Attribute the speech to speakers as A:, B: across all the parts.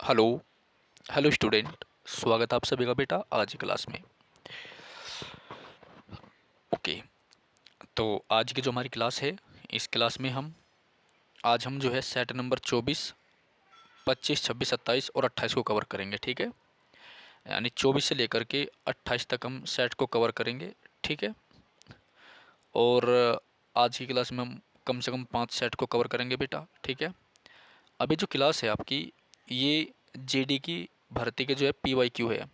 A: Hello. Hello student, स्वागत है आप सभी का बेटा आज की क्लास में। ओके, तो आज की जो हमारी क्लास है, इस क्लास में हम जो है सेट नंबर 24, 25, 26, 27 और 28 को कवर करेंगे। ठीक है, यानी 24 से लेकर के 28 तक हम सेट को कवर करेंगे। ठीक है, और आज की क्लास में हम कम से कम 5 सेट को कवर करेंगे बेटा। ठीक है, अभी जो क्लास है आपकी, ये जीडी की भर्ती के जो है पीवाईक्यू है।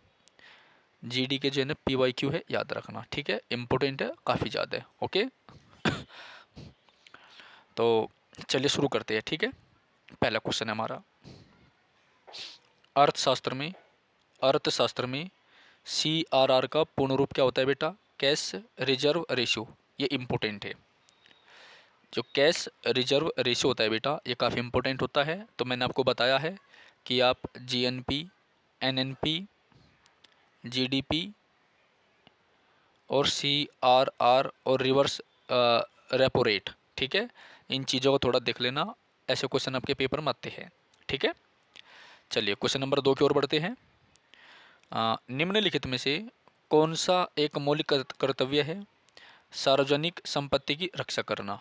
A: जीडी के जो है ना पीवाईक्यू है, याद रखना। ठीक है, इम्पोर्टेंट है, काफ़ी ज़्यादा है। ओके, तो चलिए शुरू करते हैं। ठीक है, पहला क्वेश्चन है हमारा, अर्थशास्त्र में CRR का पूर्ण रूप क्या होता है बेटा? Cash reserve ratio. ये इम्पोर्टेंट है। जो कैश रिजर्व रेशियो होता है बेटा, ये काफ़ी इम्पोर्टेंट होता है। तो मैंने आपको बताया है कि आप GNP, NNP, GDP और CRR और रिवर्स रेपो रेट, ठीक है, इन चीज़ों को थोड़ा देख लेना। ऐसे क्वेश्चन आपके पेपर में आते हैं। ठीक है, चलिए क्वेश्चन नंबर 2 की ओर बढ़ते हैं। निम्नलिखित में से कौन सा एक मौलिक कर्तव्य है? सार्वजनिक संपत्ति की रक्षा करना।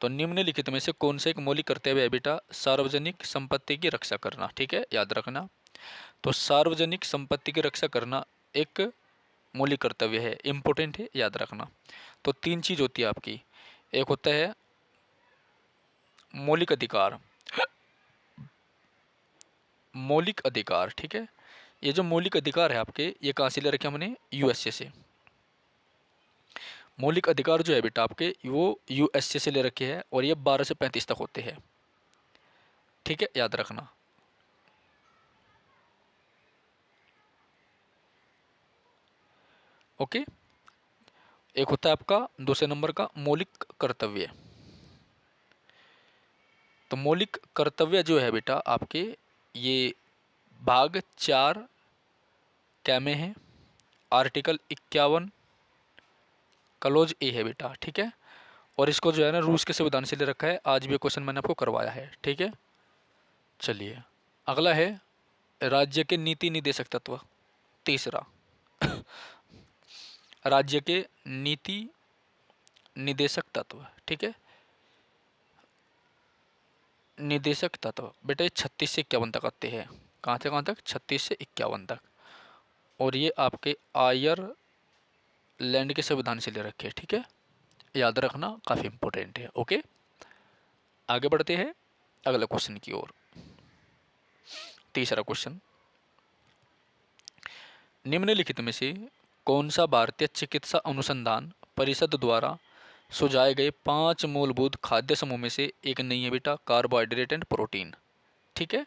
A: तो निम्नलिखित में से कौन सा एक मौलिक कर्तव्य है बेटा? सार्वजनिक संपत्ति की रक्षा करना। ठीक है, याद रखना। तो सार्वजनिक संपत्ति की रक्षा करना एक मौलिक कर्तव्य है, इम्पोर्टेंट है, याद रखना। तो 3 चीज़ होती है आपकी। एक होता है मौलिक अधिकार, मौलिक अधिकार। ठीक है, ये जो मौलिक अधिकार है आपके, ये कहाँ से ले रखे हमने? यूएसए से। मौलिक अधिकार जो है बेटा आपके, वो यूएसए से ले रखे हैं, और ये 12 से 35 तक होते हैं। ठीक है, याद रखना। ओके, एक होता है आपका दूसरे नंबर का मौलिक कर्तव्य। तो मौलिक कर्तव्य जो है बेटा आपके, ये भाग 4 क्या में है? आर्टिकल 51 क्लोज ए है बेटा। ठीक है, और इसको जो है ना रूस के संविधान से ले रखा है। आज भी क्वेश्चन मैंने आपको करवाया है। ठीक है, चलिए अगला है राज्य के नीति निदेशक तत्व। तीसरा, राज्य के नीति निदेशक तत्व। ठीक है, निदेशक तत्व बेटा, ये 36 से 51 तक आते हैं। कहाँ से कहाँ तक? 36 से 51 तक। और ये आपके आयरलैंड के संविधान से ले रखे हैं। ठीक है, याद रखना, काफ़ी इंपॉर्टेंट है। ओके, आगे बढ़ते हैं अगले क्वेश्चन की ओर। तीसरा क्वेश्चन, निम्नलिखित में से कौन सा भारतीय चिकित्सा अनुसंधान परिषद द्वारा सुझाए गए 5 मूलभूत खाद्य समूह में से एक नहीं है बेटा? Carbohydrate and protein. ठीक है,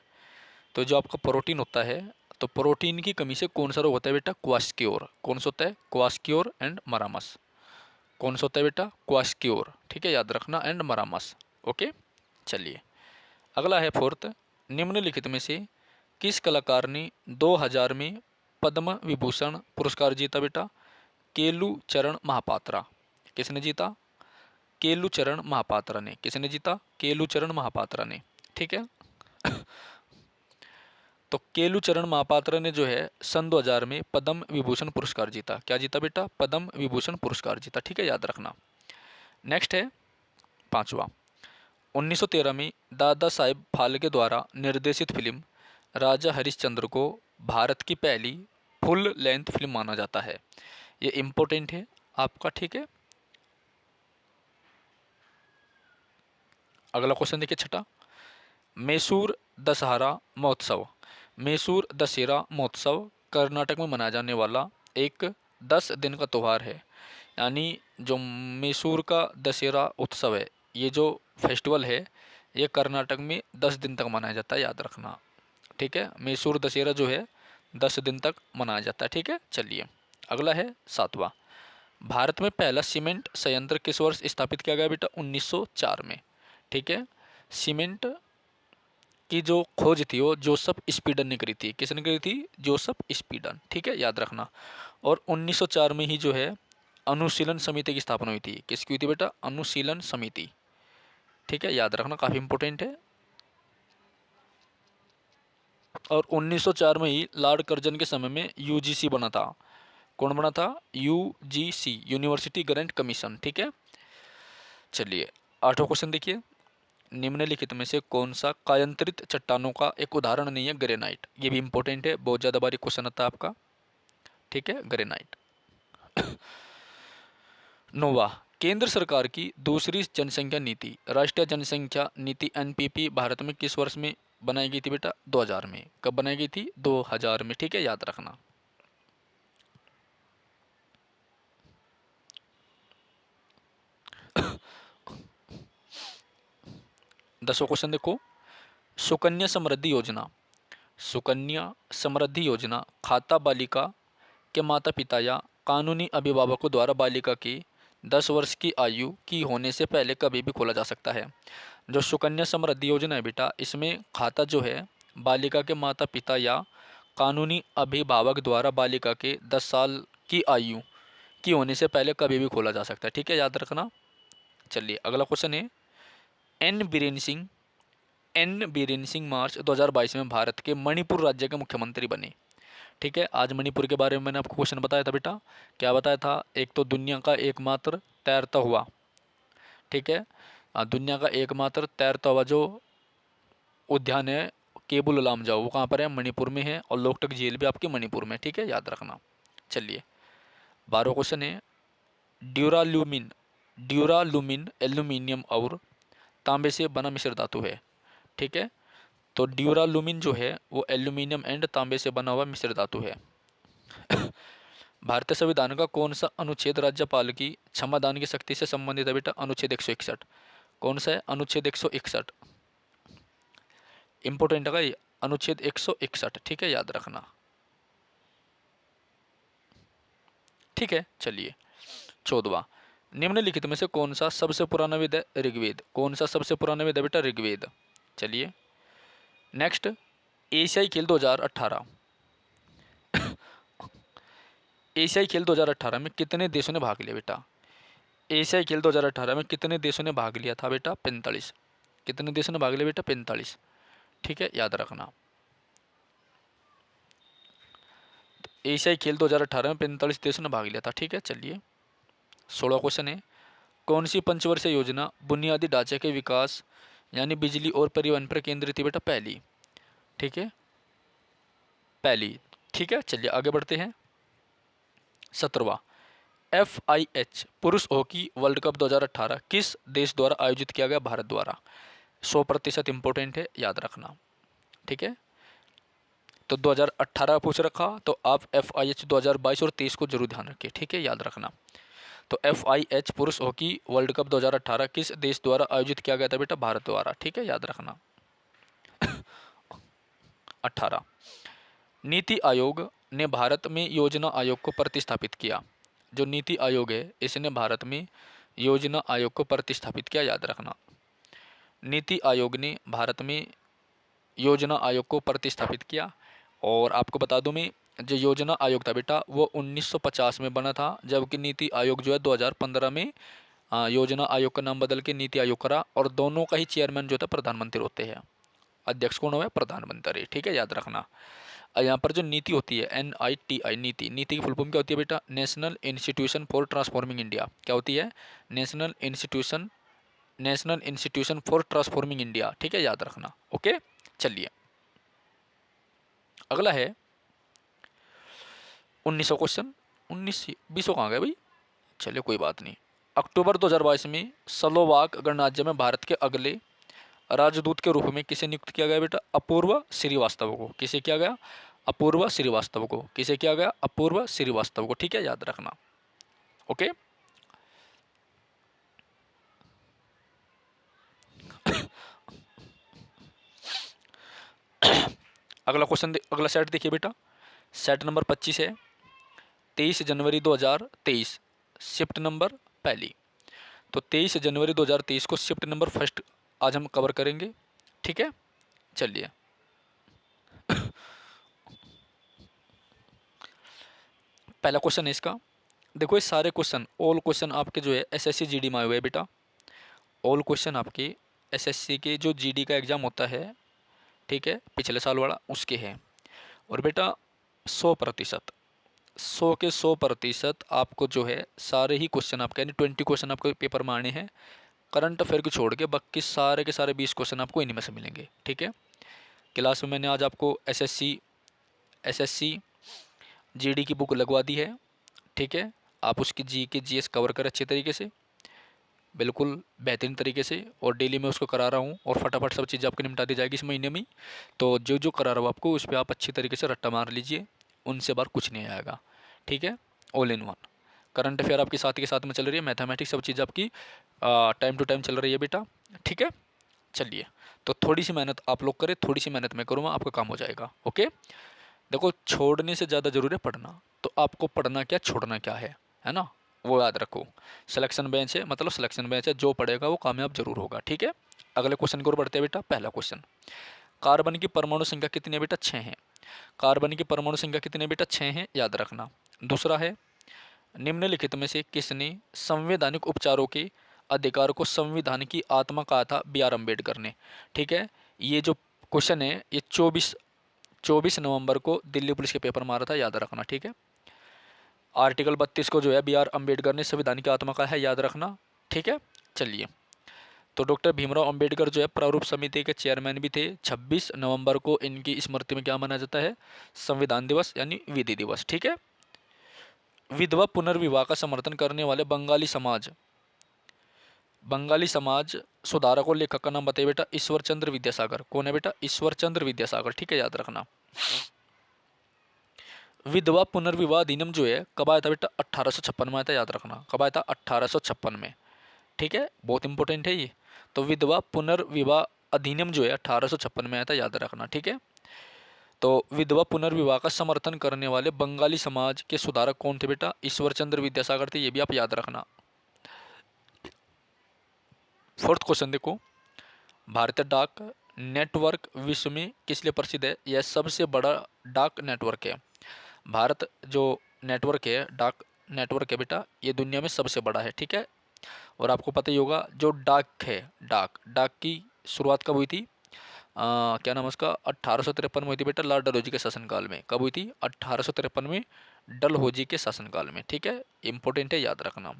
A: तो जो आपका प्रोटीन होता है, तो प्रोटीन की कमी से कौन सा रोग होता है बेटा? क्वास्क्योर। कौन सा होता है? क्वास्क्योर एंड मरामस। कौन सा होता है बेटा? क्वास्क्योर। ठीक है, याद रखना, एंड मरामस। ओके, चलिए अगला है फोर्थ, निम्नलिखित में से किस कलाकार ने 2000 में पद्म विभूषण पुरस्कार जीता बेटा? केलू चरण महापात्रा। किसने जीता? केलू चरण महापात्रा ने। किसने जीता? केलू चरण महापात्रा ने। ठीक है, तो केलू चरण महापात्रा ने जो है सन 2000 में पद्म विभूषण पुरस्कार जीता। क्या जीता बेटा? पद्म विभूषण पुरस्कार जीता। ठीक है, याद रखना। नेक्स्ट है पांचवा, 1913 में दादा साहेब फाल्के द्वारा निर्देशित फिल्म राजा हरिश्चंद्र को भारत की पहली फुल लेंथ फिल्म माना जाता है। ये इम्पोर्टेंट है आपका। ठीक है, अगला क्वेश्चन देखिए छठा, मैसूर दशहरा महोत्सव। मैसूर दशहरा महोत्सव कर्नाटक में मनाया जाने वाला एक 10 दिन का त्यौहार है। यानी जो मैसूर का दशहरा उत्सव है, ये जो फेस्टिवल है, ये कर्नाटक में 10 दिन तक मनाया जाता है, याद रखना। ठीक है, मैसूर दशहरा जो है 10 दिन तक मनाया जाता है। ठीक है, चलिए अगला है सातवां, भारत में पहला सीमेंट संयंत्र किस वर्ष स्थापित किया गया बेटा? 1904 में। ठीक है, सीमेंट की जो खोज थी वो जोसेफ स्पीडन ने करी थी। किसने करी थी? जोसेफ स्पीडन। ठीक है, याद रखना। और 1904 में ही जो है अनुशीलन समिति की स्थापना हुई थी। किसकी हुई थी बेटा? अनुशीलन समिति। ठीक है, याद रखना, काफ़ी इंपॉर्टेंट है। और 1904 में ही लॉर्ड कर्जन के समय में यूजीसी बना था। कौन बना था? UGC, university grant commission. ठीक है, चलिए 8वां क्वेश्चन देखिए, निम्नलिखित में से कौन सा कायांतरित चट्टानों का एक उदाहरण नहीं है? ग्रेनाइट। ये भी इंपॉर्टेंट है, बहुत ज़्यादा बारी क्वेश्चन आता है आपका। ठीक है, ग्रेनाइट। 9वां, केंद्र सरकार की दूसरी जनसंख्या नीति, राष्ट्रीय जनसंख्या नीति एनपीपी, भारत में किस वर्ष में बनाई गई थी बेटा? 2000 में। कब बनाई गई थी? 2000 में। ठीक है, याद रखना। दसवां क्वेश्चन देखो, सुकन्या समृद्धि योजना, सुकन्या समृद्धि योजना खाता बालिका के माता पिता या कानूनी अभिभावकों द्वारा बालिका की 10 वर्ष की आयु की होने से पहले कभी भी खोला जा सकता है। जो सुकन्या समृद्धि योजना है बेटा, इसमें खाता जो है बालिका के माता पिता या कानूनी अभिभावक द्वारा बालिका के 10 साल की आयु की होने से पहले कभी भी खोला जा सकता है। ठीक है, याद रखना। चलिए अगला क्वेश्चन है, एन बीरेन सिंह मार्च 2022 में भारत के मणिपुर राज्य के मुख्यमंत्री बने। ठीक है, आज मणिपुर के बारे में मैंने आपको क्वेश्चन बताया था बेटा। क्या बताया था? एक तो दुनिया का एकमात्र तैरता हुआ, ठीक है, दुनिया का एकमात्र तैरता हुआ जो उद्यान है केबुल लामजाओ, वो कहाँ पर है? मणिपुर में है। और लोकटक झील भी आपके मणिपुर में। ठीक है, याद रखना। चलिए 12वां क्वेश्चन है, ड्यूरालुमिन, ड्यूरालुमिन एल्यूमिनियम और तांबे से बना मिश्र धातु है। ठीक है, तो ड्यूरालुमिन जो है वो एल्यूमिनियम एंड तांबे से बना हुआ मिश्र धातु है। भारतीय संविधान का कौन सा अनुच्छेद राज्यपाल की क्षमादान की शक्ति से संबंधित है बेटा? अनुच्छेद 161। कौन सा है? अनुच्छेद 161। इंपोर्टेंट है ये, अनुच्छेद 161। ठीक है, याद रखना। ठीक है, चलिए 14वां, निम्नलिखित में से कौन सा सबसे पुराना वेद है? ऋग्वेद। कौन सा सबसे पुराना वेद है बेटा? ऋग्वेद। चलिए नेक्स्ट, एशियाई खेल 2018, एशियाई खेल 2018 में कितने देशों ने भाग लिया बेटा? एशियाई खेल 2018 में कितने देशों ने भाग लिया था बेटा? 45। कितने देशों ने भाग लिया बेटा? 45। ठीक है, याद रखना। एशियाई खेल 2018 में 45 देशों ने भाग लिया था। ठीक है, चलिए 16वां क्वेश्चन है, कौन सी पंचवर्षीय योजना बुनियादी ढांचे के विकास यानी बिजली और परिवहन पर केंद्रित थी बेटा? पहली। ठीक है, पहली। ठीक है, चलिए आगे बढ़ते हैं। 17वां, FIH पुरुष हॉकी वर्ल्ड कप 2018 किस देश द्वारा आयोजित किया गया? भारत द्वारा। 100% इंपॉर्टेंट है, याद रखना। ठीक है, तो 2018 पूछ रखा तो आप FIH 2022 और 23 को जरूर ध्यान रखिए। ठीक है, याद रखना। तो FIH पुरुष हॉकी वर्ल्ड कप 2018 किस देश द्वारा आयोजित किया गया था बेटा? भारत द्वारा। ठीक है, याद रखना। 18, नीति आयोग ने भारत में योजना आयोग को प्रतिस्थापित किया। जो नीति आयोग है इसने भारत में योजना आयोग को प्रतिस्थापित किया, याद रखना। नीति आयोग ने भारत में योजना आयोग को प्रतिस्थापित किया। और आपको बता दूं मैं, जो योजना आयोग था बेटा वो 1950 में बना था, जबकि नीति आयोग जो है 2015 में योजना आयोग का नाम बदल के नीति आयोग करा। और दोनों का ही चेयरमैन जो था प्रधानमंत्री होते हैं। अध्यक्ष कौन हुआ? प्रधानमंत्री। ठीक है, याद रखना। यहाँ पर जो नीति होती है NITI, नीति, नीति की फुल फॉर्म क्या होती है बेटा? National institution for transforming India. क्या होती है? National institution for transforming India. ठीक है, याद रखना। ओके, चलिए अगला है 1900 क्वेश्चन। 19 कहाँ गए भाई? चलिए कोई बात नहीं। अक्टूबर 2022 में स्लोवाक गणराज्य में भारत के अगले राजदूत के रूप में किसे नियुक्त किया गया बेटा? अपूर्व श्रीवास्तव को। किसे किया गया? अपूर्व श्रीवास्तव को। किसे किया गया? अपूर्व श्रीवास्तव को। ठीक है, याद रखना। ओके, अगला क्वेश्चन अगला सेट देखिए बेटा। सेट नंबर 25 है, 23 जनवरी 2023 शिफ्ट नंबर पहली। तो 23 जनवरी 2023 को शिफ्ट नंबर फर्स्ट आज हम कवर करेंगे। ठीक है, चलिए पहला क्वेश्चन है इसका। देखो ये सारे क्वेश्चन, ऑल क्वेश्चन आपके जो है SSC GD में आए हुए हैं बेटा। ऑल क्वेश्चन आपके SSC के जो GD का एग्जाम होता है ठीक है, पिछले साल वाला उसके हैं। और बेटा 100%, 100% आपको जो है सारे ही क्वेश्चन आपके, यानी 20 क्वेश्चन आपको पेपर में आने हैं करंट अफेयर को छोड़ के, बाकी सारे के सारे 20 क्वेश्चन आपको इन्हीं में से मिलेंगे। ठीक है, क्लास में मैंने आज आपको एसएससी जीडी की बुक लगवा दी है। ठीक है, आप उसकी जी के जीएस कवर कर अच्छे तरीके से, बिल्कुल बेहतरीन तरीके से, और डेली मैं उसको करा रहा हूँ और फटाफट सब चीज़ आपकी निपटा दी जाएगी इस महीने में ही। तो जो जो करा रहा हूँ आपको उस पर आप अच्छी तरीके से रट्टा मार लीजिए, उनसे बार कुछ नहीं आएगा। ठीक है, all in one current affair आपके साथ के साथ में चल रही है, मैथमेटिक्स सब चीज़ आपकी टाइम टू टाइम चल रही है बेटा। ठीक है, चलिए, तो थोड़ी सी मेहनत आप लोग करें, थोड़ी सी मेहनत मैं करूँगा, आपका काम हो जाएगा। ओके, देखो छोड़ने से ज़्यादा ज़रूरी है पढ़ना, तो आपको पढ़ना क्या छोड़ना क्या है ना, वो याद रखो। सिलेक्शन बेंच है, मतलब सिलेक्शन बेंच है, जो पढ़ेगा वो कामयाब जरूर होगा। ठीक है, अगले क्वेश्चन की ओर बढ़ते हैं बेटा। पहला क्वेश्चन, कार्बन की परमाणु संख्या कितनी है बेटा? 6 है। कार्बन की परमाणु संख्या कितनी है बेटा? 6 है, याद रखना। दूसरा है, निम्नलिखित में से किसने संवैधानिक उपचारों के अधिकार को संविधान की आत्मा कहा था? बी आर अम्बेडकर ने। ठीक है, ये जो क्वेश्चन है ये 24 नवंबर को दिल्ली पुलिस के पेपर में आ रहा था, याद रखना। ठीक है, आर्टिकल 32 को जो है बी आर अम्बेडकर ने संविधान की आत्मा का है, याद रखना। ठीक है, चलिए, तो डॉक्टर भीमराव अंबेडकर जो है प्रारूप समिति के चेयरमैन भी थे। 26 नवंबर को इनकी स्मृति में क्या मनाया जाता है? संविधान दिवस यानी विधि दिवस। ठीक है, विधवा पुनर्विवाह का समर्थन करने वाले बंगाली समाज सुधारक और लेखक का नाम बताइए बेटा? ईश्वर चंद्र विद्यासागर। कौन है बेटा? ईश्वर चंद्र विद्यासागर। ठीक है, याद रखना। विधवा पुनर्विवाह अधिनियम जो है कब आया था बेटा? 1856 में आया था, याद रखना। कब आया था? 1856 में। ठीक है, बहुत इंपॉर्टेंट है ये। तो विधवा पुनर्विवाह अधिनियम जो है 1856 में आया था, याद रखना। ठीक है, तो विधवा पुनर्विवाह का समर्थन करने वाले बंगाली समाज के सुधारक कौन थे बेटा? ईश्वर चंद्र विद्यासागर थे, ये भी आप याद रखना। फोर्थ क्वेश्चन देखो, भारतीय डाक नेटवर्क विश्व में किस लिए प्रसिद्ध है? यह सबसे बड़ा डाक नेटवर्क है। भारत जो नेटवर्क है, डाक नेटवर्क है बेटा, ये दुनिया में सबसे बड़ा है। ठीक है, और आपको पता ही होगा जो डाक है, डाक की शुरुआत कब हुई थी? क्या नाम है उसका? 1853 में हुई थी बेटा, लॉर्ड डलहौजी के शासनकाल में। कब हुई थी? 1853 में, डलहौजी के शासनकाल में। ठीक है, इंपॉर्टेंट है, याद रखना।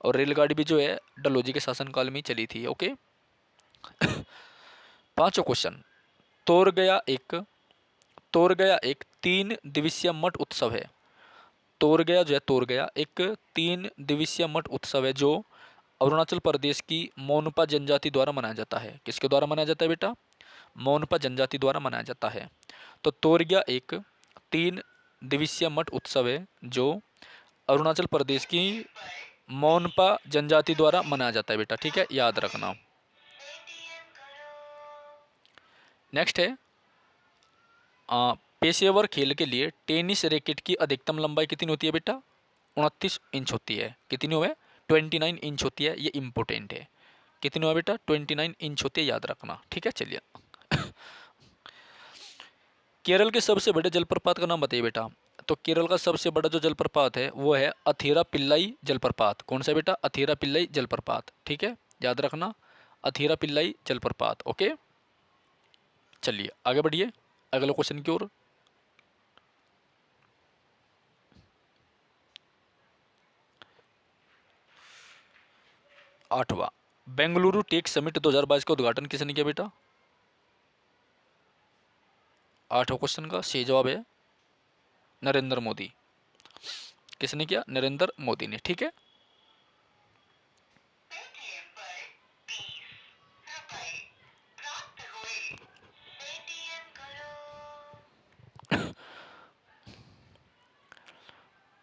A: और रेलगाड़ी भी जो है डलहौजी के शासनकाल में ही चली थी। ओके, पांचों क्वेश्चन, तोर गया एक 3 दिवसीय मठ उत्सव है। तोर गया एक 3 दिवसीय मठ उत्सव है जो अरुणाचल प्रदेश की मोनपा जनजाति द्वारा मनाया जाता है। किसके द्वारा मनाया जाता है बेटा? मोनपा जनजाति द्वारा मनाया जाता है। तो तोरगिया एक 3 दिवसीय मठ उत्सव है जो अरुणाचल प्रदेश की मोनपा जनजाति द्वारा मनाया जाता है बेटा। ठीक है, याद रखना। नेक्स्ट है, पेशेवर खेल के लिए टेनिस रैकेट की अधिकतम लंबाई कितनी होती है बेटा? 29 इंच होती है। कितनी हुआ? 29 इंच होती है, ये इंपॉर्टेंट है। कितनी हुआ बेटा? 29 इंच होती है, याद रखना। ठीक है, चलिए। केरल के सबसे बड़े जलप्रपात का नाम बताइए बेटा? तो केरल का सबसे बड़ा जो जलप्रपात है वो है अथीरा पिल्लाई जलप्रपात। कौन सा बेटा? अथीरा पिल्लाई जलप्रपात। ठीक है, याद रखना, अथीरा पिल्लाई जलप्रपात। ओके, चलिए आगे बढ़िए अगले क्वेश्चन की ओर। आठवां, बेंगलुरु टेक समिट 2022 का उद्घाटन किसने किया बेटा? आठवां क्वेश्चन का सही जवाब है नरेंद्र मोदी। किसने किया? नरेंद्र मोदी ने। ठीक है,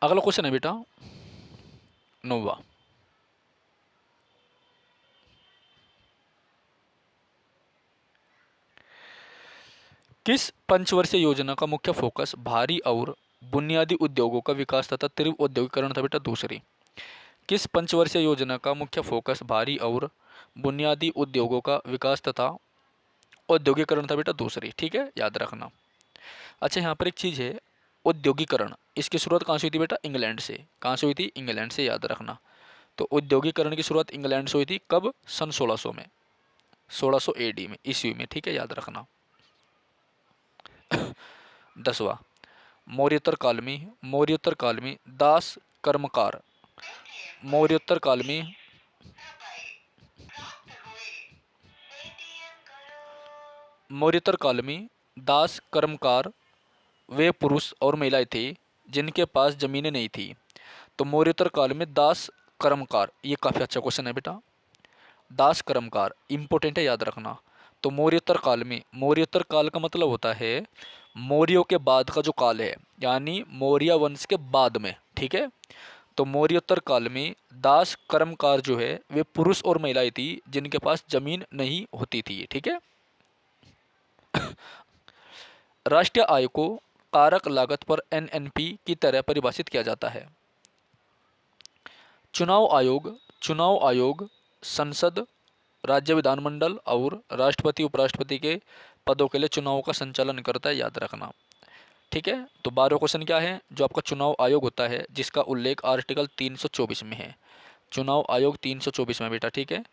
A: अगला क्वेश्चन है बेटा 9वां, किस पंचवर्षीय योजना का मुख्य फोकस भारी और बुनियादी उद्योगों का विकास तथा तीव्र औद्योगिकरण था बेटा? दूसरी, किस पंचवर्षीय योजना का मुख्य फोकस भारी और बुनियादी उद्योगों का विकास तथा औद्योगिकरण था बेटा? दूसरी। ठीक है, याद रखना। अच्छा, यहाँ पर एक चीज़ है, औद्योगिकरण, इसकी शुरुआत कहाँ से हुई थी बेटा? इंग्लैंड से। कहाँ से हुई थी? इंग्लैंड से, याद रखना। तो औद्योगिकरण की शुरुआत इंग्लैंड से हुई थी। कब? सन 1600 में। 1600 AD में, ईस्वी में, ठीक है, याद रखना। 10वां, मौर्योत्तर काल में दास कर्मकार, मौर्योत्तर काल में मौर्योत्तर काल में दास कर्मकार वे पुरुष और महिलाएं थे जिनके पास जमीनें नहीं थी। तो मौर्योत्तर काल में दास कर्मकार, ये काफ़ी अच्छा क्वेश्चन है बेटा। दास कर्मकार इंपॉर्टेंट है, याद रखना। तो मौर्योत्तर काल में, मौर्योत्तर काल का मतलब होता है मौर्यों के बाद का जो काल है, यानी मौर्य वंश के बाद में, ठीक है। तो मौर्योत्तर काल में दास कर्मकार जो है वे पुरुष और महिलाएं थी जिनके पास जमीन नहीं होती थी, ठीक है। राष्ट्रीय आय को कारक लागत पर NNP की तरह परिभाषित किया जाता है। चुनाव आयोग संसद, राज्य विधानमंडल और राष्ट्रपति उपराष्ट्रपति के पदों के लिए चुनाव का संचालन करता है, याद रखना, ठीक है। तो 12वां क्वेश्चन क्या है, जो आपका चुनाव आयोग होता है जिसका उल्लेख आर्टिकल 324 में है। चुनाव आयोग 324 में बेटा, ठीक है।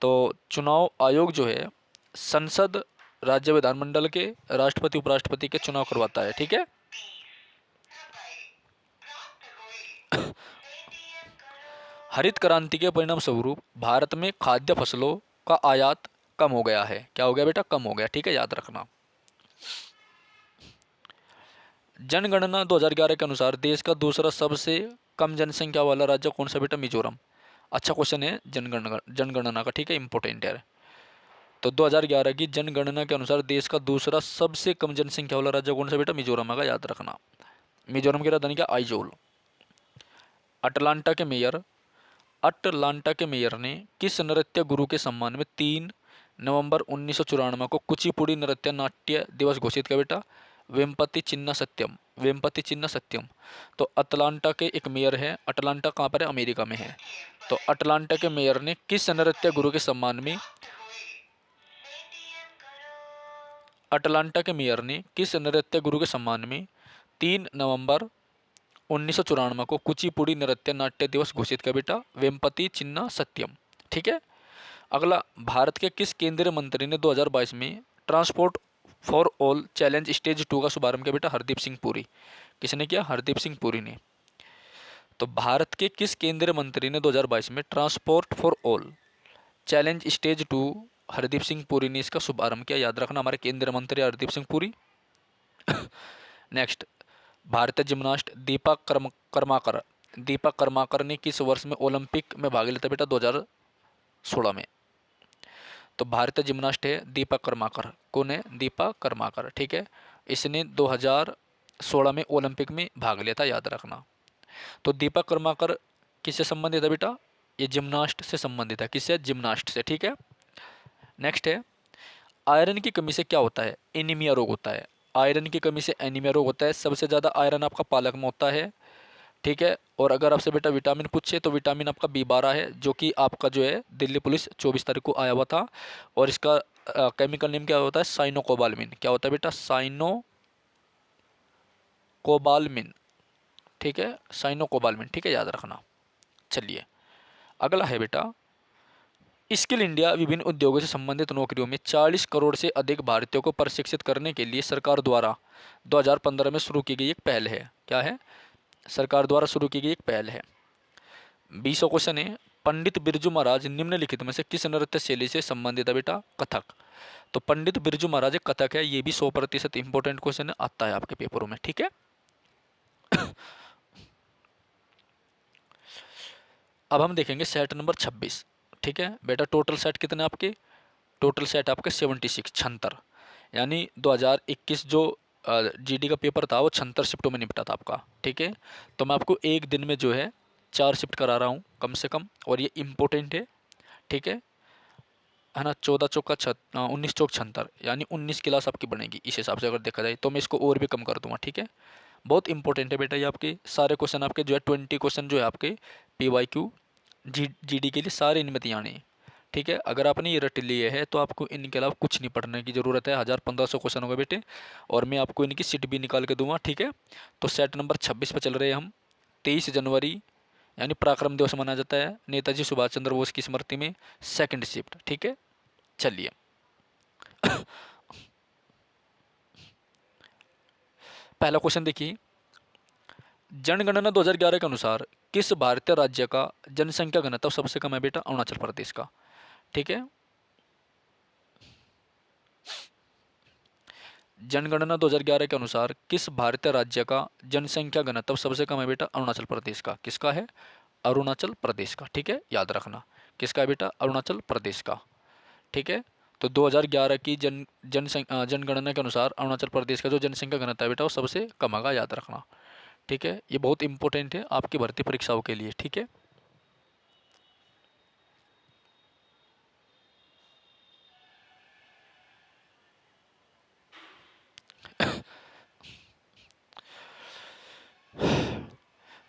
A: तो चुनाव आयोग जो है संसद, राज्य विधानमंडल के, राष्ट्रपति उपराष्ट्रपति के चुनाव करवाता है, ठीक है। हरित क्रांति के परिणाम स्वरूप भारत में खाद्य फसलों का आयात कम हो गया है। क्या हो गया बेटा, कम हो गया, ठीक है, याद रखना। जनगणना 2011 के अनुसार देश का दूसरा सबसे कम जनसंख्या वाला राज्य कौन सा बेटा, मिजोरम। अच्छा क्वेश्चन है जनगणना का, ठीक है, इंपॉर्टेंट है। तो 2011 की जनगणना के अनुसार देश का दूसरा सबसे कम जनसंख्या वाला राज्य कौन सा बेटा, मिजोरम का, याद रखना। मिजोरम की राजधानी क्या, आइजोल। अटलांटा के मेयर ने किस नृत्य गुरु के सम्मान में 3 नवंबर 1994 को कुचिपुड़ी नृत्य नाट्य दिवस घोषित किया बेटा, वेम्पति चिन्ना सत्यम। तो अटलांटा के एक मेयर है, अटलांटा कहाँ पर है, अमेरिका में है। तो अटलांटा के मेयर ने किस नृत्य गुरु के सम्मान में, अटलांटा के मेयर ने किस नृत्य गुरु के सम्मान में 3 नवंबर 1994 को कुचिपुड़ी नृत्य नाट्य दिवस घोषित किया बेटा, वेम्पति चिन्ना सत्यम, ठीक है। अगला, भारत के किस केंद्रीय मंत्री ने 2022 में transport for all challenge stage 2 का शुभारंभ किया बेटा, हरदीप सिंह पुरी। किसने किया, हरदीप सिंह पुरी ने। तो भारत के किस केंद्रीय मंत्री ने 2022 में transport for all challenge stage 2, Hardeep Singh Puri ने इसका शुभारंभ किया, याद रखना, हमारे केंद्रीय मंत्री हरदीप सिंह पुरी। नेक्स्ट, भारतीय जिम्नास्ट दीपक कर्माकर ने किस वर्ष में ओलंपिक में भाग लिया था बेटा, 2016 में। तो भारतीय जिम्नास्ट है दीपक कर्माकर, कौन है, दीपक कर्माकर, ठीक है। इसने 2016 में ओलंपिक में भाग लिया था, याद रखना। तो दीपक कर्माकर किससे संबंधित है बेटा, ये जिम्नास्ट से संबंधित है, किससे, जिम्नास्ट से, ठीक है। नेक्स्ट है, आयरन की कमी से क्या होता है, एनीमिया रोग होता है। आयरन की कमी से एनीमिया रोग होता है। सबसे ज़्यादा आयरन आपका पालक में होता है, ठीक है। और अगर आपसे बेटा विटामिन पूछे तो विटामिन आपका B12 है, जो कि आपका जो है दिल्ली पुलिस 24 तारीख को आया हुआ था। और इसका केमिकल नेम क्या होता है, साइनोकोबालमिन। क्या होता है बेटा, साइनोकोबालमिन, ठीक है, साइनोकोबालमिन, ठीक है, याद रखना। चलिए अगला है बेटा, स्किल इंडिया विभिन्न उद्योगों से संबंधित नौकरियों में 40 करोड़ से अधिक भारतीयों को प्रशिक्षित करने के लिए सरकार द्वारा 2015 में शुरू की गई एक पहल है। क्या है, सरकार द्वारा शुरू की गई एक पहल है। 20वां क्वेश्चन है, पंडित बिरजू महाराज निम्नलिखित में से किस नृत्य शैली से संबंधित है बेटा, कथक। तो पंडित बिरजू महाराज एक कथक है, ये भी 100% इंपॉर्टेंट क्वेश्चन है, आता है आपके पेपरों में, ठीक है। अब हम देखेंगे सेट नंबर 26, ठीक है बेटा। टोटल सेट कितने आपके, टोटल सेट आपके 76, 76, यानी 2021 जो GD का पेपर था वो 76 शिफ्टों में निपटा था आपका, ठीक है। तो मैं आपको एक दिन में जो है 4 शिफ्ट करा रहा हूँ कम से कम, और ये इम्पोर्टेंट है, ठीक है ना। 14 चौका 19 चौक 76, यानी 19 क्लास आपकी बनेगी इस हिसाब से अगर देखा जाए तो। मैं इसको और भी कम कर दूंगा, ठीक है। बहुत इंपॉर्टेंट है बेटा ये आपके सारे क्वेश्चन, आपके जो है 20 क्वेश्चन जो है आपके PYQ GD के लिए सारे इनमें आने हैं, ठीक है। अगर आपने ये रट लिए है तो आपको इनके अलावा कुछ नहीं पढ़ने की ज़रूरत है। 1000-1500 क्वेश्चन होगा बेटे, और मैं आपको इनकी सीट भी निकाल के दूंगा, ठीक है। तो सेट नंबर 26 पर चल रहे हैं हम। 23 जनवरी यानी पराक्रम दिवस मनाया जाता है नेताजी सुभाष चंद्र बोस की स्मृति में, 2nd शिफ्ट, ठीक है। चलिए पहला क्वेश्चन देखिए, जनगणना 2011 के अनुसार किस भारतीय राज्य का जनसंख्या घनत्व सबसे कम है बेटा? अरुणाचल प्रदेश का। ठीक है, जनगणना 2011 के अनुसार किस भारतीय राज्य का जनसंख्या घनत्व सबसे कम है बेटा? अरुणाचल प्रदेश का। किसका है? अरुणाचल प्रदेश का। ठीक है, याद रखना, किसका है बेटा? अरुणाचल प्रदेश का। ठीक है, तो 2011 की जनगणना के अनुसार अरुणाचल प्रदेश का जो जनसंख्या घनत्व है बेटा वो सबसे कम होगा, याद रखना। ठीक है, ये बहुत इंपॉर्टेंट है आपकी भर्ती परीक्षाओं के लिए। ठीक है,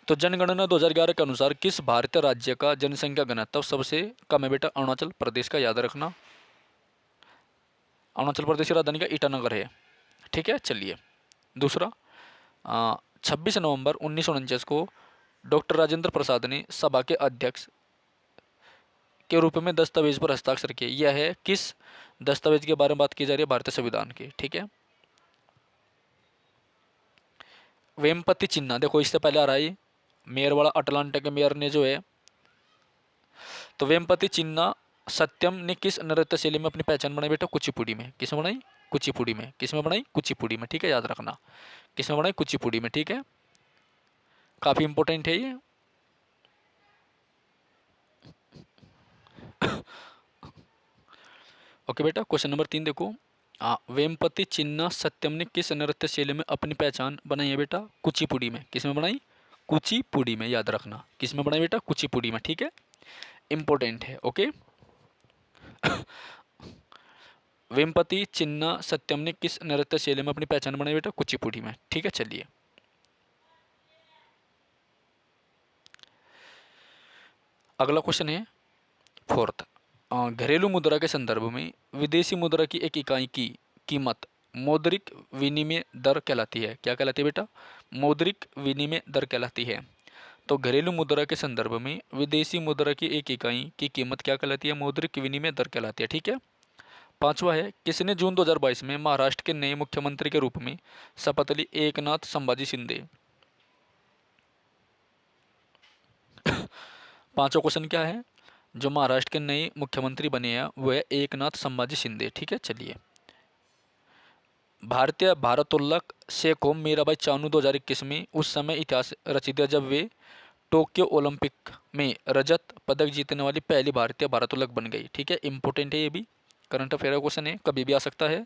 A: तो जनगणना 2011 के अनुसार किस भारतीय राज्य का जनसंख्या घनत्व सबसे कम है बेटा? अरुणाचल प्रदेश का, याद रखना। अरुणाचल प्रदेश की राजधानी का ईटानगर है। ठीक है, चलिए दूसरा, 26 नवंबर 1949 को डॉक्टर राजेंद्र प्रसाद ने सभा के अध्यक्ष के रूप में दस्तावेज पर हस्ताक्षर किए। यह है किस दस्तावेज के बारे में बात की जा रही है? भारतीय संविधान की। ठीक है, वेमपति चिन्ह, देखो इससे पहले आ रहा है मेयर वाला, अटलांटा के मेयर ने जो है, तो वेमपति चिन्ह सत्यम ने किस नृत्य शैली में अपनी पहचान बनाई बेटा? कुचिपुड़ी में। किस में बनाई? कुचिपुड़ी में। किस में बनाई? कुचिपुड़ी में। ठीक है, याद रखना, किस में बनाई? कुचिपुड़ी में। ठीक है, काफी इंपॉर्टेंट है ये। ओके बेटा, क्वेश्चन नंबर 3 देखो, वेमपति चिन्ना सत्यम ने किस नृत्य शैली में अपनी पहचान बनाई है बेटा? कुचिपुड़ी में। किस में बनाई? कुचिपुड़ी में, याद रखना, किस में बनाई बेटा? कुचिपुड़ी में। ठीक है, इंपॉर्टेंट है। ओके, वेमपति चिन्ना सत्यम ने किस नृत्य शैली में अपनी पहचान बनाई बेटा? कुचिपुड़ी में। ठीक है, चलिए अगला क्वेश्चन है फोर्थ, घरेलू मुद्रा के संदर्भ में विदेशी मुद्रा की एक इकाई की कीमत मौद्रिक विनिमय दर कहलाती है। क्या कहलाती है बेटा? मौद्रिक विनिमय दर कहलाती है। तो घरेलू मुद्रा के संदर्भ में विदेशी मुद्रा की एक इकाई की कीमत क्या कहलाती है? मौद्रिक विनिमय दर कहलाती है। ठीक है, पांचवा है, किसने जून 2022 में महाराष्ट्र के नए मुख्यमंत्री के रूप में शपथ ली? एकनाथ संभाजी शिंदे। पांचवा क्वेश्चन क्या है? जो महाराष्ट्र के नए मुख्यमंत्री बने हैं वो है एकनाथ संभाजी शिंदे। ठीक है, चलिए भारतीय भारोत्तोलक सेकोम मीराबाई चानू 2021 में उस समय इतिहास रच दिया जब वे टोक्यो ओलंपिक में रजत पदक जीतने वाली पहली भारतीय भारोत्तोलक बन गई। ठीक है, इंपॉर्टेंट है ये भी, करंट अफेयर क्वेश्चन है, कभी भी आ सकता है।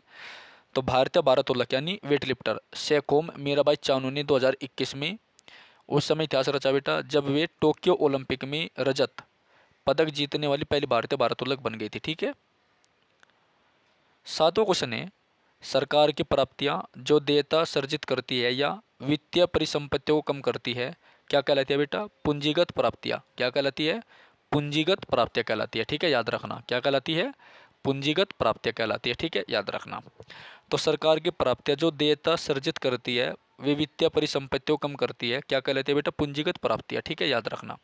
A: तो भारतीय भारोत्तोलक यानी वेट लिफ्टर सेकोम मीराबाई चानू ने 2021 में उस समय इतिहास रचा बेटा जब वे टोक्यो ओलंपिक में रजत पदक जीतने वाली पहली भारतीय भारोत्तोलक बन गई थी। ठीक है, सातवां क्वेश्चन है, सरकार की प्राप्तियां जो देयता सर्जित करती है या वित्तीय परिसंपत्तियों को कम करती है क्या कहलाती है बेटा? पूंजीगत प्राप्तियां। क्या कहलाती है? पूंजीगत प्राप्तियां कहलाती है। ठीक है, याद रखना, क्या कहलाती है? पूंजीगत प्राप्तियां कहलाती है। ठीक है, याद रखना। तो सरकार की प्राप्तियां जो देयता सर्जित करती है वे वित्तीय परिसंपत्तियों को कम करती है, क्या कहलाती है बेटा? पूंजीगत प्राप्तियां। ठीक है, याद रखना।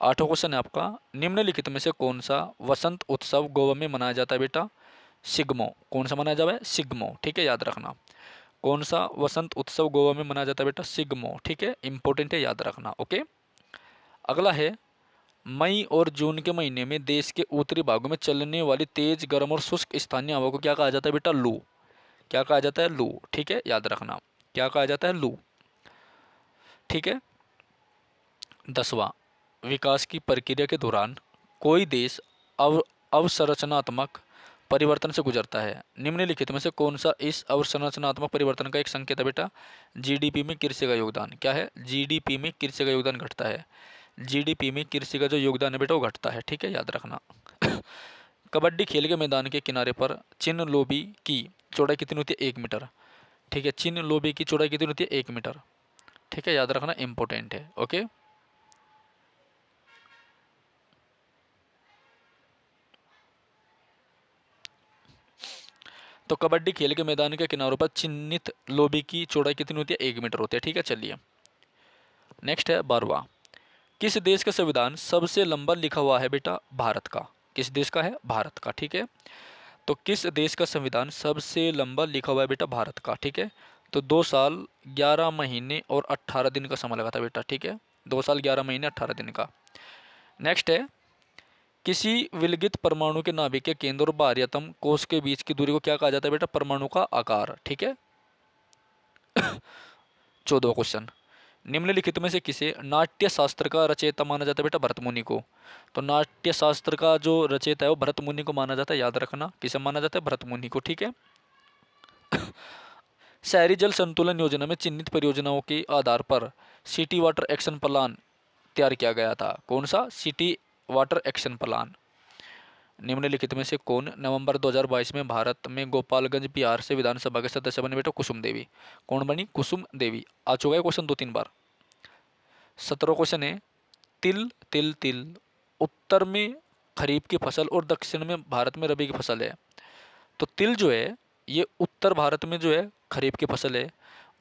A: आठवां क्वेश्चन है आपका, निम्नलिखित में से कौन सा वसंत उत्सव गोवा में मनाया जाता है बेटा? सिग्मो। कौन सा मनाया जाता है? सिग्मो। ठीक है, याद रखना, कौन सा वसंत उत्सव गोवा में मनाया जाता है बेटा? सिग्मो। ठीक है, इंपॉर्टेंट है, याद रखना। ओके, अगला है, मई और जून के महीने में देश के उत्तरी भागों में चलने वाली तेज गर्म और शुष्क स्थानीय हवा को क्या कहा जाता है बेटा? लू। क्या कहा जाता है? लू। ठीक है, याद रखना, क्या कहा जाता है? लू। ठीक है, 10वां, विकास की प्रक्रिया के दौरान कोई देश अवसंरचनात्मक परिवर्तन से गुजरता है, निम्नलिखित में से कौन सा इस अवसंरचनात्मक परिवर्तन का एक संकेत है बेटा? जीडीपी में कृषि का योगदान। क्या है? जीडीपी में कृषि का योगदान घटता है। जीडीपी में कृषि का जो योगदान है बेटा वो घटता है। ठीक है, याद रखना। कबड्डी खेल के मैदान के किनारे पर चिन्ह लोबी की चौड़ाई कितनी होती है? 1 मीटर। ठीक है, चिन्ह लोबी की चौड़ाई कितनी होती है? 1 मीटर। ठीक है, याद रखना, इंपॉर्टेंट है। ओके, तो कबड्डी खेल के मैदान के किनारों पर चिन्हित लोबी की चौड़ाई कितनी होती है? 1 मीटर होती है। ठीक है, चलिए नेक्स्ट है 12वां, किस देश का संविधान सबसे लंबा लिखा हुआ है बेटा? भारत का। किस देश का है? भारत का। ठीक है, तो किस देश का संविधान सबसे लंबा लिखा हुआ है बेटा? भारत का। ठीक है, तो 2 साल 11 महीने और 18 दिन का समय लगा था बेटा। ठीक है, 2 साल 11 महीने 18 दिन का। नेक्स्ट है, किसी विलगित परमाणु के नाभिक के केंद्र और बाह्यतम कोश के बीच की दूरी को क्या कहा जाता है बेटा? परमाणु का आकार। ठीक है, 14वां क्वेश्चन, निम्नलिखित में से किसे नाट्य शास्त्र का रचयिता माना जाता है बेटा? भरत मुनि को। तो नाट्य शास्त्र का जो रचयिता है वो भरत मुनि को माना जाता है, याद रखना। किसे माना जाता है? भरत मुनि को। ठीक है, शहरी जल संतुलन योजना में चिन्हित परियोजनाओं के आधार पर सिटी वाटर एक्शन प्लान तैयार किया गया था। कौन सा? City water action plan. निम्नलिखित में से कौन नवंबर 2022 में भारत में गोपालगंज बिहार से विधानसभा के सदस्य बने बेटा? कुसुम देवी। कौन बनी? कुसुम देवी। आ चुका है क्वेश्चन 2-3 बार। 17वां क्वेश्चन है, तिल तिल तिल उत्तर में खरीफ की फसल और दक्षिण में भारत में रबी की फसल है। तो तिल जो है ये उत्तर भारत में जो है खरीफ की फसल है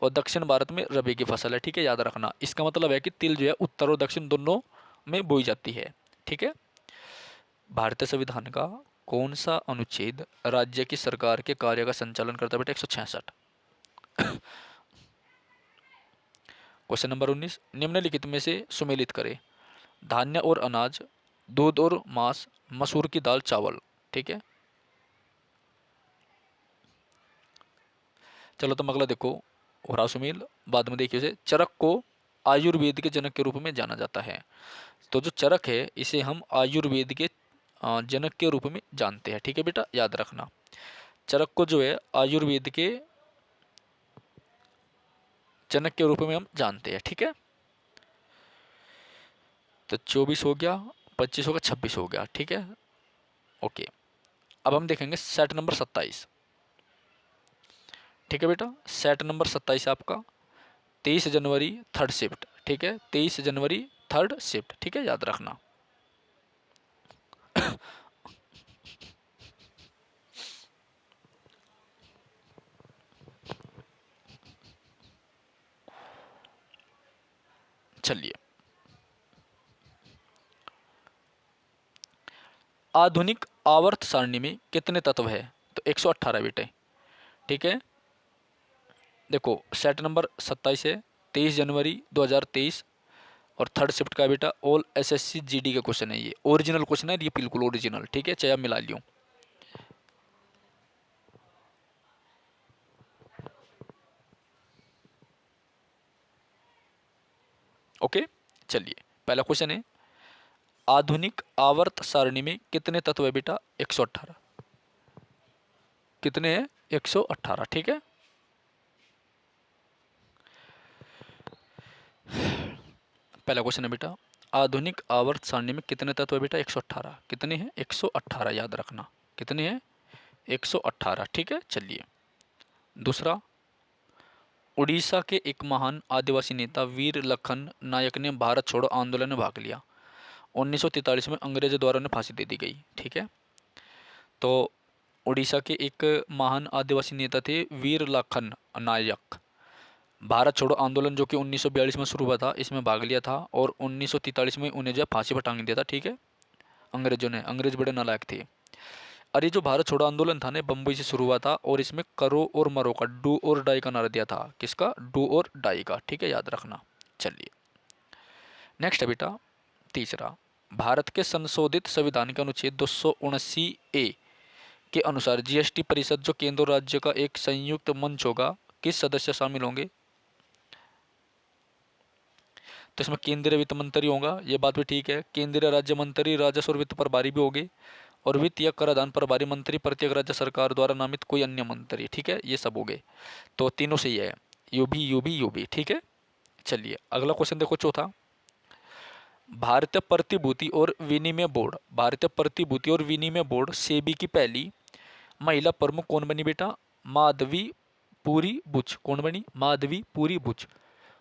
A: और दक्षिण भारत में रबी की फसल है। ठीक है, याद रखना। इसका मतलब है कि तिल जो है उत्तर और दक्षिण दोनों में बोई जाती है। ठीक है, भारतीय संविधान का कौन सा अनुच्छेद राज्य की सरकार के कार्य का संचालन करता है बेटा? 166। क्वेश्चन नंबर 19, निम्नलिखित में से सुमेलित करें। धान्य और अनाज, दूध और मांस, मसूर की दाल, चावल। ठीक है, चलो तुम अगला देखो। और सुमेल बाद में देखिए। उसे चरक को आयुर्वेद के जनक के रूप में जाना जाता है। तो जो चरक है इसे हम आयुर्वेद के जनक के रूप में जानते हैं। ठीक है बेटा, याद रखना। चरक को जो है आयुर्वेद के जनक के रूप में हम जानते हैं। ठीक है, तो 24 हो गया, 25 हो गया, 26 हो गया। ठीक है, ओके। अब हम देखेंगे सेट नंबर 27। ठीक है बेटा, सेट नंबर 27 आपका 23 जनवरी थर्ड शिफ्ट। ठीक है, 23 जनवरी थर्ड शिफ्ट। ठीक है, याद रखना। चलिए, आधुनिक आवर्त सारणी में कितने तत्व है? तो 118 बेटे। ठीक है, देखो सेट नंबर 27 है, 23 जनवरी 2023 और थर्ड शिफ्ट का बेटा। ऑल एसएससी जीडी का क्वेश्चन है, ये ओरिजिनल क्वेश्चन है, ये बिल्कुल ओरिजिनल। ठीक है, चाहे आप मिला लियो। ओके, चलिए पहला क्वेश्चन है, आधुनिक आवर्त सारणी में कितने तत्व है बेटा? 118। कितने हैं? 118। ठीक है, पहला क्वेश्चन है बेटा, आधुनिक आवर्त सारणी में कितने तत्व है बेटा? 118। कितने हैं? 118, याद रखना। कितने हैं? 118। ठीक है, चलिए दूसरा, उड़ीसा के एक महान आदिवासी नेता वीर लखन नायक ने भारत छोड़ो आंदोलन में भाग लिया। 1943 में अंग्रेजों द्वारा उन्हें फांसी दे दी गई। ठीक है, तो उड़ीसा के एक महान आदिवासी नेता थे वीर लखन नायक। भारत छोड़ो आंदोलन जो कि 1942 में शुरू हुआ था, इसमें भाग लिया था और 1943 में उन्हें जो है फांसी पर टांग दिया था। ठीक है, अंग्रेजों ने। अंग्रेज बड़े नालायक थे। और ये जो भारत छोड़ो आंदोलन था ना, बम्बई से शुरू हुआ था और इसमें करो और मरो का, डू और डाई का नारा दिया था। किसका? डू और डाई का। ठीक है, याद रखना। चलिए नेक्स्ट है बेटा तीसरा, भारत के संशोधित संविधान के अनुच्छेद 279A के अनुसार जीएसटी परिषद जो केंद्र और राज्य का एक संयुक्त मंच होगा, किस सदस्य शामिल होंगे? तो इसमें केंद्रीय वित्त मंत्री होगा, ये बात भी ठीक है। केंद्रीय राज्य मंत्री राजस्व और वित्त प्रभारी भी होंगे और वित्त या कराधान प्रभारी मंत्री प्रत्येक राज्य सरकार द्वारा नामित कोई अन्य मंत्री। ठीक है, ये सब हो गए। तो तीनों सही है, यूबी यूबी यूबी। ठीक है, चलिए अगला क्वेश्चन देखो चौथा, भारतीय प्रतिभूति और विनिमय बोर्ड, भारतीय प्रतिभूति और विनिमय बोर्ड सेबी की पहली महिला प्रमुख कौन बनी बेटा? माधवी पुरी बुच। कौन बनी? माधवी पुरी बुच।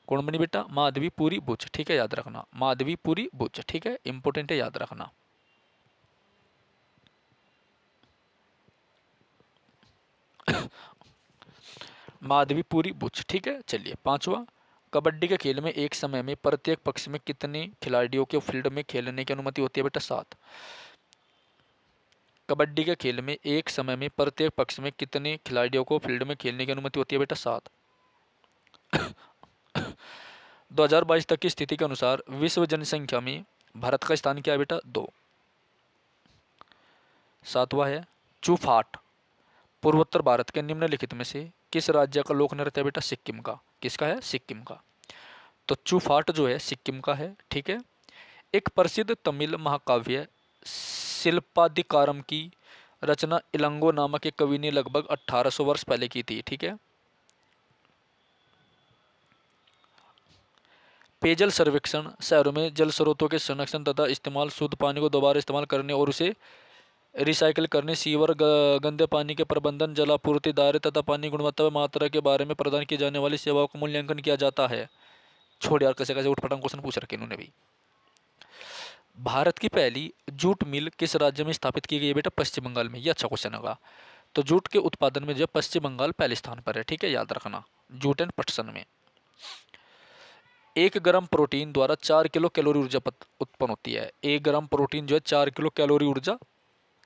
A: कौन बनी बेटा? माधवी पुरी बुच। ठीक है, याद रखना, माधवी पुरी बुच। ठीक है, इंपॉर्टेंट है, याद रखना। माधवी पुरी बुच। ठीक है, चलिए पांचवा, कबड्डी के खेल में एक समय में प्रत्येक पक्ष में कितने खिलाड़ियों के फील्ड में खेलने की अनुमति होती है बेटा? 7। कबड्डी के खेल में एक समय में प्रत्येक पक्ष में कितने खिलाड़ियों को फील्ड में खेलने की अनुमति होती है बेटा? 7। 2022 तक की स्थिति के अनुसार विश्व जनसंख्या में भारत का स्थान क्या है बेटा? 2। 7वां है चूफाट पूर्वोत्तर भारत के निम्नलिखित में से किस राज्य का लोक नृत्य है बेटा? सिक्किम का। किसका है? सिक्किम का। तो चूफाट जो है सिक्किम का है, ठीक है। एक प्रसिद्ध तमिल महाकाव्य शिल्पाधिकारम की रचना इलंगो नामक एक कवि ने लगभग 1800 वर्ष पहले की थी, ठीक है। पेयजल सर्वेक्षण शहरों में जल स्रोतों के संरक्षण तथा इस्तेमाल, शुद्ध पानी को दोबारा इस्तेमाल करने और उसे रिसाइकिल करने, सीवर गंदे पानी के प्रबंधन, जलापूर्ति, दायरे तथा पानी गुणवत्ता व मात्रा के बारे में प्रदान की जाने वाली सेवाओं का मूल्यांकन किया जाता है। छोड़ यार, कैसे कैसे उठपटांग क्वेश्चन पूछ रखे इन्होंने भी। भारत की पहली जूट मिल किस राज्य में स्थापित की गई है बेटा? पश्चिम बंगाल में। ये अच्छा क्वेश्चन होगा। तो जूट के उत्पादन में जो पश्चिम बंगाल पहले स्थान पर है, ठीक है, याद रखना, जूट एंड पटसन में। 1 ग्राम प्रोटीन द्वारा 4 किलो कैलोरी ऊर्जा उत्पन्न होती है। 1 ग्राम प्रोटीन जो है 4 किलो कैलोरी ऊर्जा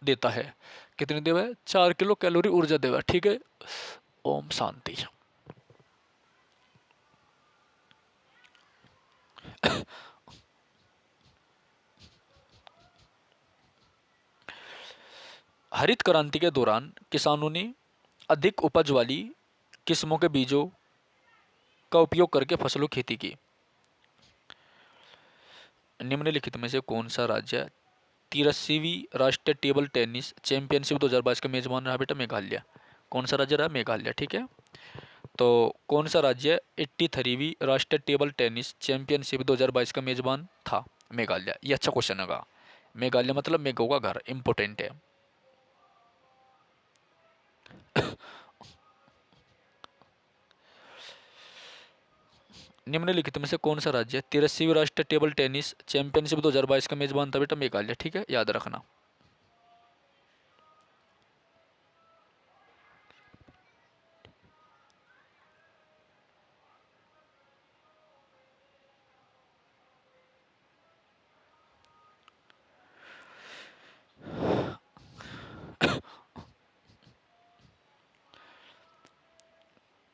A: देता है। कितनी देवा है? 4 किलो कैलोरी ऊर्जा देवा, ठीक है। ओम शांति। हरित क्रांति के दौरान किसानों ने अधिक उपज वाली किस्मों के बीजों का उपयोग करके फसलों की खेती की। निम्नलिखित में से कौन सा राज्य 83वीं राष्ट्रीय टेबल टेनिस चैंपियनशिप 2022 का मेजबान रहा बेटा? मेघालय। कौन सा राज्य रहा? मेघालय, ठीक है। तो कौन सा राज्य 83वीं राष्ट्रीय टेबल टेनिस चैंपियनशिप 2022 का मेजबान था? मेघालय। ये अच्छा क्वेश्चन होगा। मेघालय मतलब मेघों का घर, इंपोर्टेंट है। निम्नलिखित में से कौन सा राज्य 83वीं राष्ट्रीय टेबल टेनिस चैंपियनशिप 2022 का मेजबान था बेटा? मेघालय, ठीक है, याद रखना।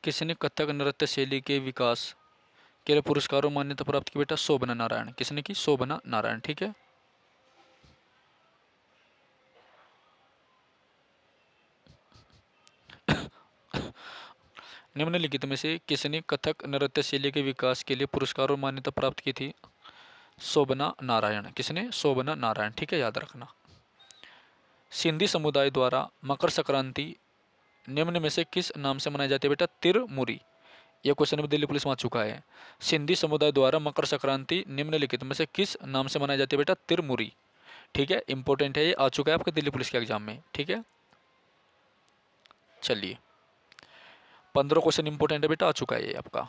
A: किसने कथक नृत्य शैली के विकास के लिए पुरस्कारों मान्यता प्राप्त की बेटा? शोभना नारायण। किसने की? शोभना नारायण, ठीक है। निम्नलिखित में से किसने कथक नृत्य शैली के विकास के लिए पुरस्कार और मान्यता प्राप्त की थी? शोभना नारायण। किसने? शोभना नारायण, ठीक है, याद रखना। सिंधी समुदाय द्वारा मकर संक्रांति निम्न में से किस नाम से मनाई जाती है बेटा? तिरमुरी। यह क्वेश्चन भी दिल्ली पुलिस में आ चुका है। सिंधी समुदाय द्वारा मकर संक्रांति निम्नलिखित में से किस नाम से मनाई जाती है बेटा? तिरमुरी, ठीक है, इंपॉर्टेंट है, ये आ चुका है आपके दिल्ली पुलिस के एग्जाम में, ठीक है। चलिए 15 क्वेश्चन इंपॉर्टेंट है बेटा, आ चुका है ये आपका।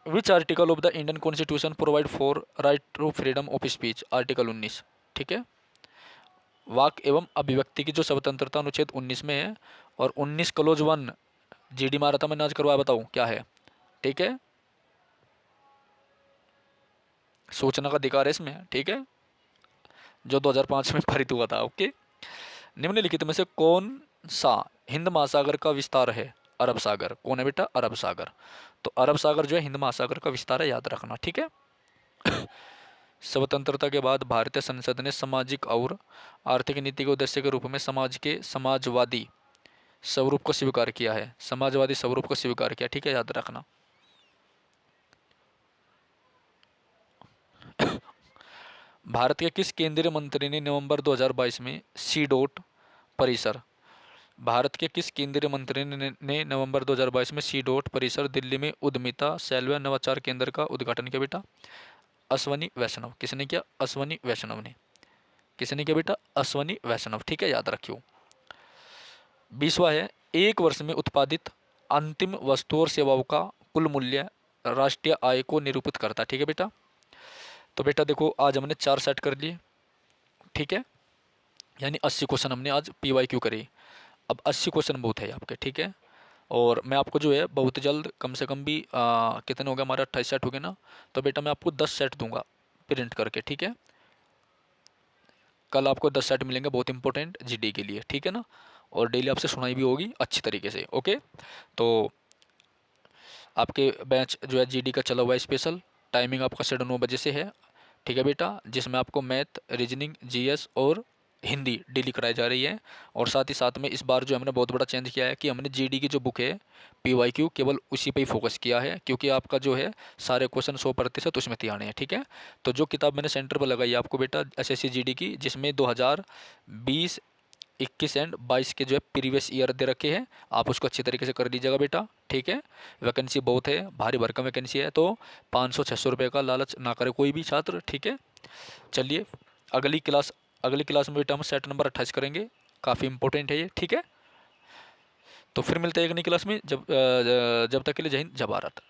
A: Which article of the Indian constitution provide for right to freedom of speech? Article 19, ठीक है। वाक एवं अभिव्यक्ति की जो स्वतंत्रता अनुच्छेद 19 में है, और 19 क्लोज 1 जीडी मारा था मैंने आज, करवाया, बताऊं क्या है? ठीक है, सूचना का अधिकार है इसमें, ठीक है, जो 2005 में पारित हुआ था। ओके। निम्नलिखित में से कौन सा हिंद महासागर का विस्तार है? अरब सागर। कौन है बेटा? अरब सागर। तो अरब सागर जो है हिंद महासागर का विस्तार है, याद रखना, ठीक है। स्वतंत्रता के बाद भारतीय संसद ने सामाजिक और आर्थिक नीति के उद्देश्य के रूप में समाज के समाजवादी स्वरूप को स्वीकार किया है। समाजवादी स्वरूप को स्वीकार किया, ठीक है, याद रखना। भारत के किस केंद्रीय मंत्री ने नवंबर 2022 में सी डॉट परिसर भारत के किस केंद्रीय मंत्री ने नवंबर 2022 में सी डॉट परिसर दिल्ली में उद्यमिता सेल व नवाचार केंद्र का उद्घाटन किया बेटा? अश्वनी वैष्णव। किसने किया? अश्वनी वैष्णव ने। किसने किया बेटा? अश्वनी वैष्णव, ठीक है, याद रखियो। 20वां है एक वर्ष में उत्पादित अंतिम वस्तु और सेवाओं का कुल मूल्य राष्ट्रीय आय को निरूपित करता है, ठीक है बेटा। तो बेटा देखो आज हमने 4 सेट कर लिए, ठीक है, यानी 80 क्वेश्चन हमने आज PYQ करी। अब 80 क्वेश्चन बहुत है आपके, ठीक है। और मैं आपको जो है बहुत जल्द, कम से कम भी कितने हो गए हमारे? 28 सेट हो गए ना। तो बेटा मैं आपको 10 सेट दूंगा प्रिंट करके, ठीक है। कल आपको 10 सेट मिलेंगे बहुत इंपॉर्टेंट जीडी के लिए, ठीक है ना। और डेली आपसे सुनाई भी होगी अच्छी तरीके से, ओके। तो आपके बैच जो है जीडी का चला हुआ है स्पेशल, टाइमिंग आपका 9:30 बजे से है, ठीक है बेटा, जिसमें आपको मैथ, रीजनिंग, जीएस और हिंदी डेली कराई जा रही है। और साथ ही साथ में इस बार जो हमने बहुत बड़ा चेंज किया है कि हमने जीडी की जो बुक है पीवाईक्यू केवल उसी पे ही फोकस किया है, क्योंकि आपका जो है सारे क्वेश्चन 100% उसमें ध्यान है, ठीक है। तो जो किताब मैंने सेंटर पर लगाई है आपको बेटा एसएससी जीडी की, जिसमें 2020, 21 एंड 22 के जो है प्रीवियस ईयर दे रखे हैं, आप उसको अच्छी तरीके से कर लीजिएगा बेटा, ठीक है। वैकेंसी बहुत है, भारी भरकम वैकेंसी है, तो 500-600 रुपये का लालच ना करे कोई भी छात्र, ठीक है। चलिए अगली क्लास में बेटा हम सेट नंबर 28 करेंगे, काफ़ी इंपॉर्टेंट है ये, ठीक है। तो फिर मिलते हैं एक नई क्लास में, जब तक के लिए जय हिंद जय भारत।